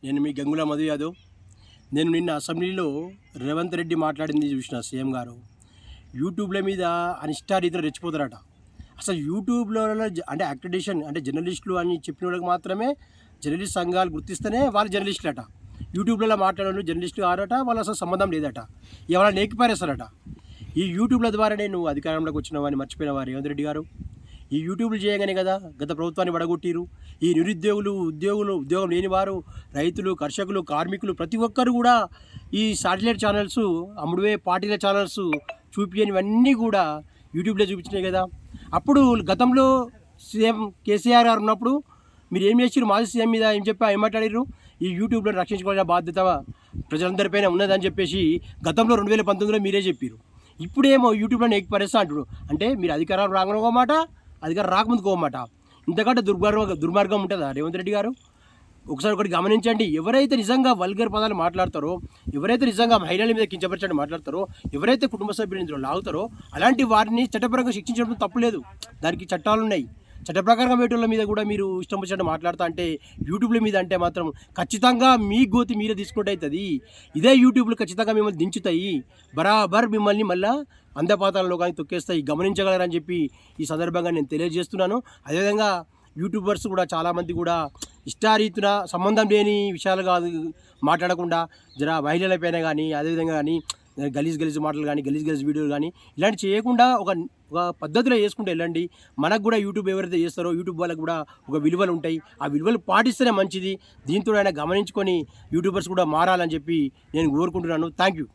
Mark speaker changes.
Speaker 1: నేను మీ గంగుల మధు యాదవ్. నేను నిన్న అసెంబ్లీలో రేవంత్ రెడ్డి మాట్లాడింది చూసిన సీఎం గారు. యూట్యూబ్ల మీద అనిష్టారీతిలో రెచ్చిపోతారట. అసలు యూట్యూబ్లో అంటే అక్రిడిటేషన్ అంటే జర్నలిస్టులు అని చెప్పిన వాళ్ళకి మాత్రమే జర్నలిస్ట్ సంఘాలు గుర్తిస్తేనే వాళ్ళు జర్నలిస్టులు అట. యూట్యూబ్లలో మాట్లాడే జర్నలిస్టులు ఆడట, వాళ్ళు అసలు సంబంధం లేదట. ఎవరైనా నేకిపారేస్తారట. ఈ యూట్యూబ్ల ద్వారానే నువ్వు అధికారంలోకి వచ్చినావని మర్చిపోయినవా రేవంత్ రెడ్డి గారు? ఈ యూట్యూబ్లు చేయగానే కదా గత ప్రభుత్వాన్ని పడగొట్టిరు. ఈ నిరుద్యోగులు, ఉద్యోగం లేని వారు, రైతులు, కర్షకులు, కార్మికులు ప్రతి ఒక్కరు కూడా ఈ శాటిలైట్ ఛానల్స్, అమ్ముడువే పార్టీల ఛానల్స్ చూపించనివన్నీ కూడా యూట్యూబ్లో చూపించినాయి కదా. అప్పుడు గతంలో సీఎం కేసీఆర్ గారు ఉన్నప్పుడు మీరు ఏం చేసిరు? మాజీ సీఎం మీద ఏం మాట్లాడారు? ఈ యూట్యూబ్లో రక్షించుకోవాల్సిన బాధ్యత ప్రజలందరిపైన ఉన్నదని చెప్పేసి గతంలో 2019లో మీరే చెప్పారు. ఇప్పుడేమో యూట్యూబ్లో ఎక్కిపరేస్తా అంటారు. అంటే మీరు అధికారాలు రాగనుకోమాట, అధికారం రాకముందుకోమాట. ఇంతకంటే దుర్మార్గం ఉంటుందా రేవంత్ రెడ్డి గారు? ఒకటి గమనించండి. ఎవరైతే నిజంగా వల్గర్ పదాలు మాట్లాడతారో, ఎవరైతే నిజంగా మహిళల మీద కించపరచడం మాట్లాడతారో, ఎవరైతే కుటుంబ సభ్యులు ఇందులో లాగుతారో అలాంటి వారిని చట్టపరంగా శిక్షించడం తప్పులేదు. దానికి చట్టాలు ఉన్నాయి. చట్ట ప్రకారంగా వేటోళ్ళ మీద కూడా మీరు ఇష్టం వచ్చినట్టు మాట్లాడుతా అంటే యూట్యూబ్ల మీద అంటే మాత్రం ఖచ్చితంగా మీ గోతి మీరే తీసుకుంటే అవుతుంది. ఇదే యూట్యూబ్లు ఖచ్చితంగా మిమ్మల్ని దించుతాయి. బరాబర్ మిమ్మల్ని మళ్ళీ అందపాతాలలో కానీ తొక్కేస్తాయి. గమనించగలరని చెప్పి ఈ సందర్భంగా నేను తెలియజేస్తున్నాను. అదేవిధంగా యూట్యూబర్స్ కూడా చాలామంది కూడా ఇష్టారీతిన సంబంధం లేని విషయాలు కాదు మాట్లాడకుండా మహిళలపైన కానీ, అదేవిధంగా కానీ గలీజ్ మాటలు కానీ, గలీజ్ వీడియోలు కానీ ఇలాంటివి చేయకుండా ఒక పద్ధతిలో చేసుకుంటూ వెళ్ళండి. మనకు కూడా యూట్యూబ్ ఎవరైతే చేస్తారో యూట్యూబ్ వాళ్ళకు కూడా ఒక విలువలు ఉంటాయి. ఆ విలువలు పాటిస్తేనే మంచిది. దీంతో ఆయన గమనించుకొని యూట్యూబర్స్ కూడా మారాలని చెప్పి నేను కోరుకుంటున్నాను. Thank you.